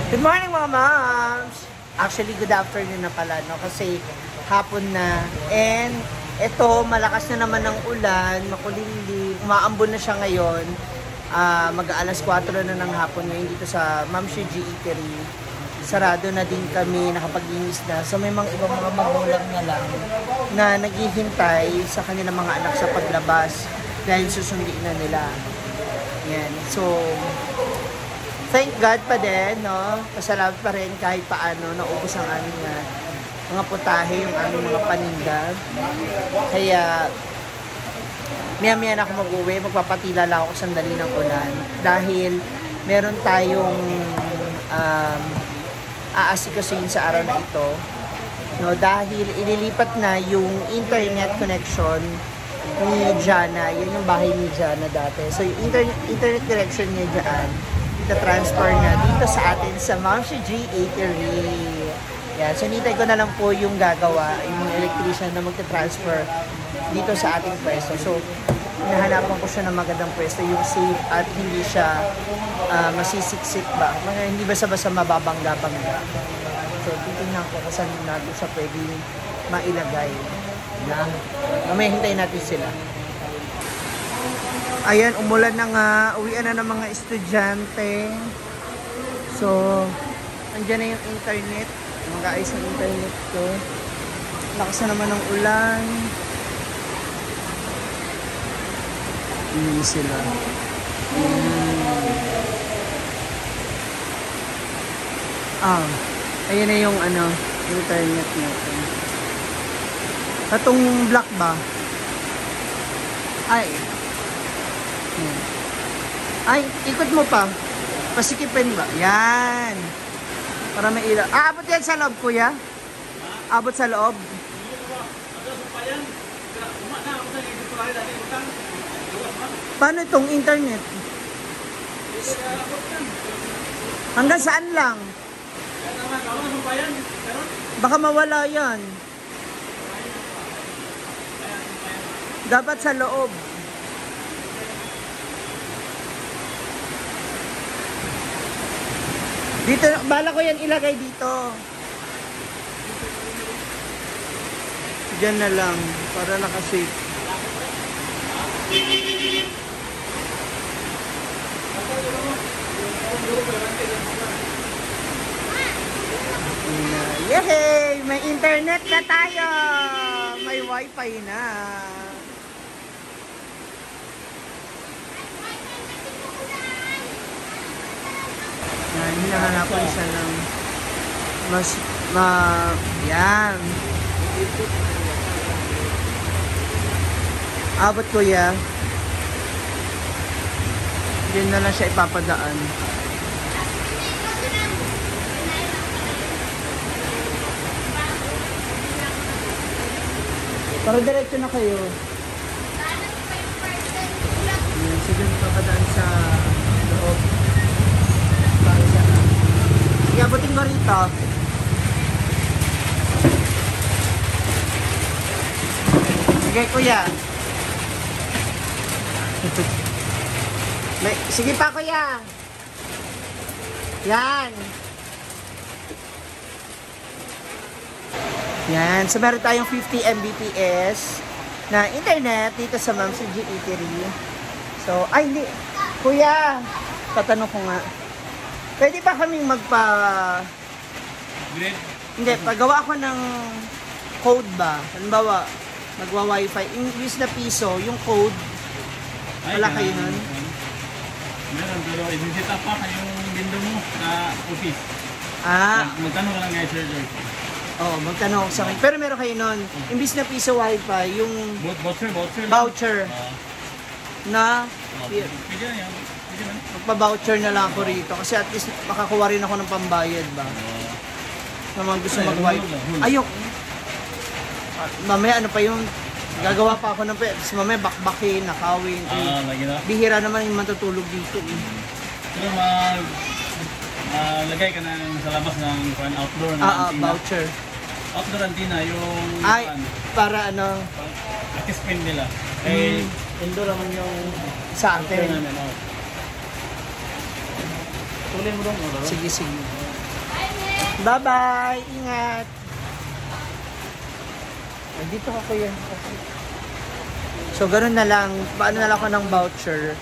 Good morning mga moms! Actually, good afternoon na pala, no? Kasi hapon na. And ito, malakas na naman ang ulan, makulimlim, umaambon na siya ngayon. Mag-aalas 4 na ng hapon ngayon dito sa Ma'am Shiji Eatery. Sarado na din kami, nakapaglinis na. So may mga ibang mga magulang na lang na naghihintay sa kanilang mga anak sa paglabas dahil susundin na nila. Yan. So, thank God pa din, no? Pasalamat pa rin kahit paano naubos ang aming mga putahe, yung aming mga paninda. Kaya, maya-maya na ako mag-uwi, magpapatila lang ako sandali ng ulan. Dahil meron tayong aasikasuhin sa araw na ito. No? Dahil ililipat na yung internet connection ni Jana. Yan yung bahay ni Jana dati. So, yung internet connection niya dyan, transfer na dito sa atin sa Ma'am Shiji Eatery. Yan. So, nitay ko na lang po yung gagawa, yung electrician na magta-transfer dito sa ating pwesto. So, hinahanapan ko siya ng magandang pwesto, yung safe at hindi siya masisiksik ba. Hindi basta-basta mababangga-bangga. So, titingnan ko kung saan natin siya pwede mailagay. Na, mamaya hintayin natin sila. Ayan, umulan na nga. Uwian na ng mga estudyante. So, andyan na yung internet. Mag-aayos ng internet ko. Lakas na naman ng ulan. Hindi sila. Ayan na yung internet natin. Katong black ba? Ay, ikot mo pa. Pasikipin ba? Yan. Para may ilaw. Abot yan sa loob, kuya? Abot sa loob? Paano itong internet? Hanggang saan lang? Baka mawala yan. Dapat sa loob. Dito, bala ko yan ilagay dito. Diyan na lang, para nakasafe. Yehey! May internet na tayo! May wifi na. Hinahanapan siya ng yan. Abot kuya. Diyan na lang siya ipapadaan. Para diretso na kayo. Sige, ipapadaan sa loob. Iabutin ko rito. Sige, kuya. Sige pa, kuya. Yan. Yan. So, meron tayong 50 Mbps na internet dito sa Ma'am Shiji Eatery. So, ay, hindi. Kuya, tatanong ko nga. Pwede pa kaming Hindi, pagawa ko ng code ba? Halimbawa, magwa-wifi. English na piso, yung code. Wala kayo nun? Meron, pero i-visit up pa yung window mo sa office. Magtanong ka lang guys, sir. Oo, magtanong ako sa akin. Pero meron kayo nun, imbis na piso wifi, yung voucher. Na, pwede na yan. magpa-voucher na lang ako rito kasi at least makakuha rin ako ng pambayad ba. Naman gusto mag-wifi. Ayok. Mamaya ano pa yung gagawa pa ako ng mamaya bakbakin, nakawin. Bihira naman yung matutulog dito. Pero lagay ka sa labas ng outdoor na antina. Voucher. Outdoor antina yung para kispin nila. Indoor naman yung sa atin. Tuloy mo dong. Sige. Bye-bye! Ingat! Ay, dito ka kuya. So, ganun na lang. Paano na lang ako ng voucher?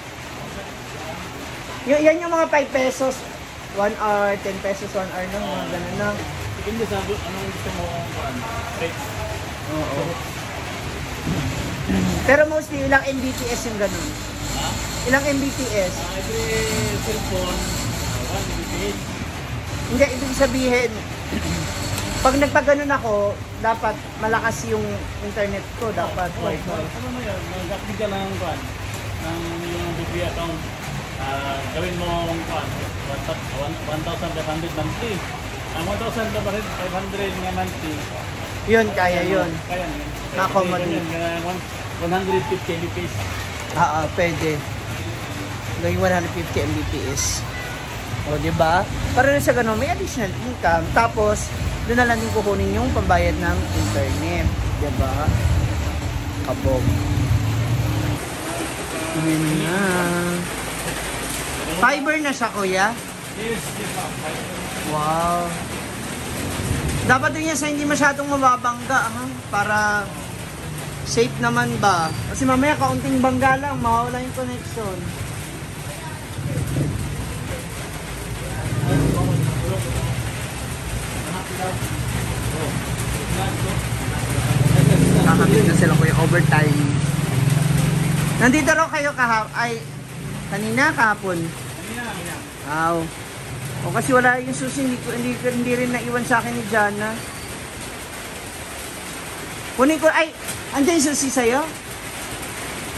Yan yung mga 5 pesos. 1 hour, 10 pesos, 1 hour na. Mga ganun na. Depende sa anong gusto mo rate. Oo. Pero mostly, ilang Mbps yung ganun? Ha? Ilang Mbps? Every cellphone, 1 Mbps. Hindi, ibig sabihin, pag nagpaganon ako, dapat malakas yung internet ko, dapat wifi. Ano mo yan? Mag-update ka ng kuan, ng yung BB account. Gawin mo ang kuan, 1,500 monthly. Ang 1,500 nga monthly. Yun, kaya yun. Kaya yun. Na-accommodate. 150 Mbps. Pwede. Gawing 150 Mbps. O, diba? Para rin sa ganun, may additional income. Tapos, doon na lang din kukunin yung pambayad ng internet. Diba? Kabog. Yun na. Fiber na siya, kuya? Yes, ma'am. Wow. Dapat din yan sa hindi masyadong mababangga, ha? Para safe naman ba? Kasi mamaya kaunting bangga lang, mawawala yung connection. Nakakabit na sila kuya overtime. Nandito raw kayo kanina kahapon. Wow. O kasi wala yung susi, hindi rin naiwan sa akin ni Jana. Kunin ko, ay, andyan yung susi sa'yo?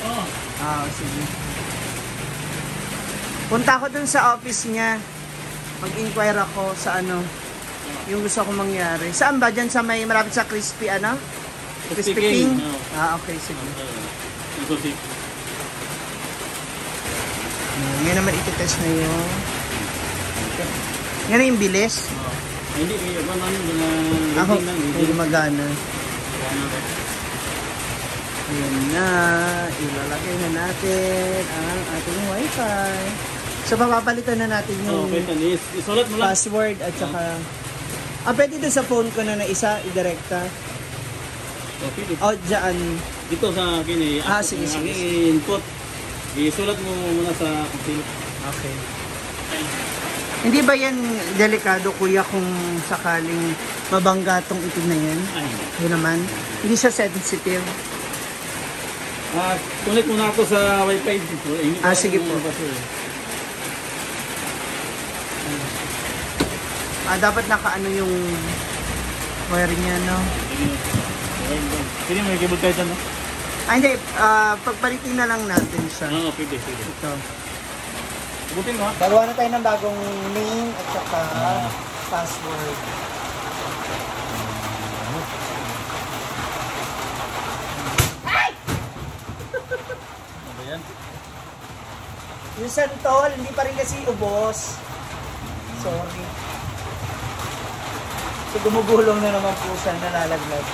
Oo. Sige. Punta ako dun sa office niya. Mag-inquire ako sa yung gusto ko mangyari. Saan ba? Diyan sa may malapit sa Crispy, Crispy King? No. Okay, sige. Susi. Ngayon naman iti-test na yung... Yan na yung bilis. Hindi, Ako, hindi gumagana. Ayan na. Ilalagay na natin ang ating wifi. So, papapalitan na natin yung isulat mo lang. password at saka... pwede doon sa phone ko na isa, idirekta. O, dyan. Dito sa akin sige. input. Isulat mo muna sa computer. Okay. Hindi ba yan delikado, kuya, kung sakaling mabangga tong itim na yan? Ay. Yun naman. Hindi siya sensitive. Connect muna ako sa wifi. Sige po. Dapat nakaano yung wiring niya, no? Pwede mo yung cable kahit ano? Hindi. Pagpalitin na lang natin siya. Oo, pwede. Ito. Butin mo ha? Gagawa na tayo ng bagong name at saka password. Ay! Ano ba yan? Yung santol, hindi pa rin kasi ubos. Sorry. So, gumugulong na naman po siya, nalalaglag.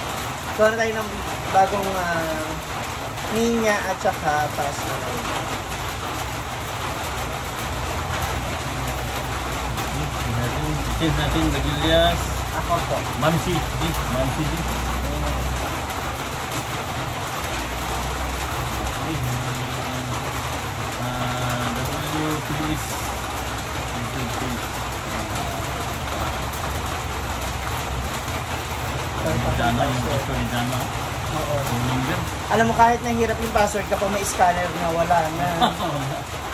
So, na tayo ng bagong ninya at saka password. Change natin Bagilias. Ako po. Mamsi. WPDS. Dana yung password ni Dana. Oo. Number. Alam mo, kahit nahirap yung password kapag may scanner na wala na.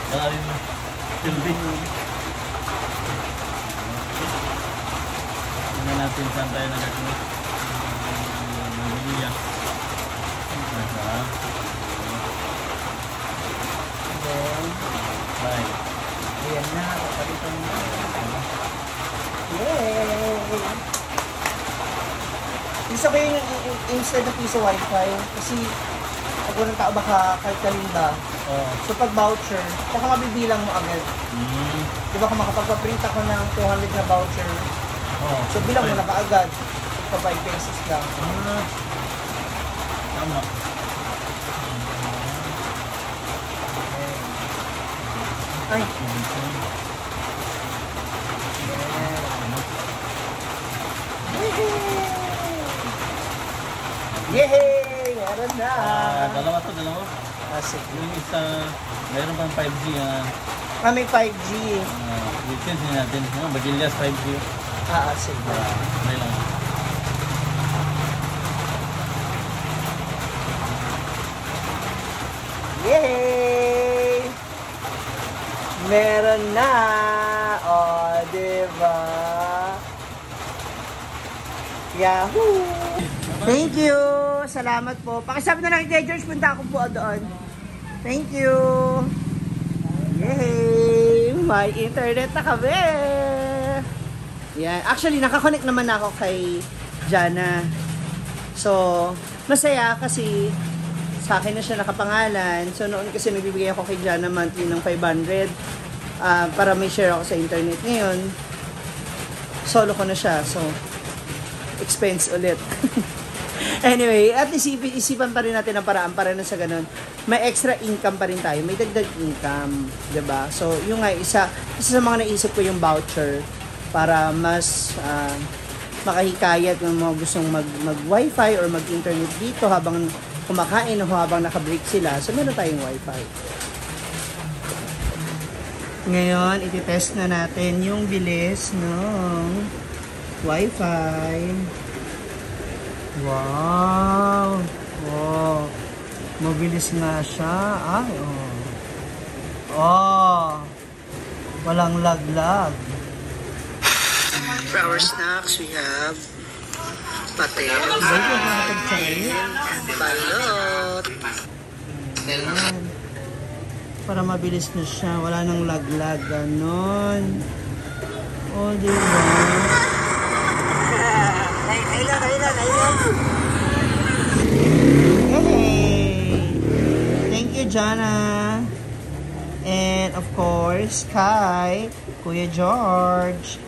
Wala rin. Silbi. Tingnan natin saan tayo nag-connect. Bagilias. Then, Bye. ayan na. Papalitan na. Yay! Gusto ko yung instead of piso wifi kasi pag walang tao baka kalkalin ba. So pag voucher, baka mabibilang mo agad. Diba kung makapagpa-print ako ng 200 na voucher, so bilang mo na kaagad. Pa 5 pesos lang. Tama. Ay! Yay! Meron na! Dalawa to, dalawa. Sige. Yung isa, mayroon pang 5G. Kami 5G. Weekends natin. Bagilias 5G. Sige. May lang. Yay! Meron na! Diba? Yahoo! Thank you! Salamat po. Pakisabi na lang kay George, punta ako po doon. Thank you! Yay! May internet na kami! Yan. Actually, nakakonect naman ako kay Jana. So, masaya kasi sa akin na siya nakapangalan. So, noon kasi nagbibigay ako kay Jana monthly ng 500 para may share ako sa internet. Ngayon, solo ko na siya. So, expense ulit. Anyway, at least isipan pa rin natin ang paraan para na sa ganun. May extra income pa rin tayo. May dagdag income. 'Di ba? So, yung nga, isa sa mga naisip ko yung voucher para mas makahikayat ng mga gustong mag-wifi or mag-internet dito habang kumakain o habang naka-break sila. So, meron tayong wifi. Ngayon, iti-test na natin yung bilis ng wifi. Wow! Oh, mabilis nga siya. Ay, oh. Oh! Walang laglag. For our snacks, we have patel, balot. Ayan. Para mabilis na siya. Wala nang laglag. Ganon. Oh, diba? Hey! Thank you, Jana. And of course, kay Kuya George.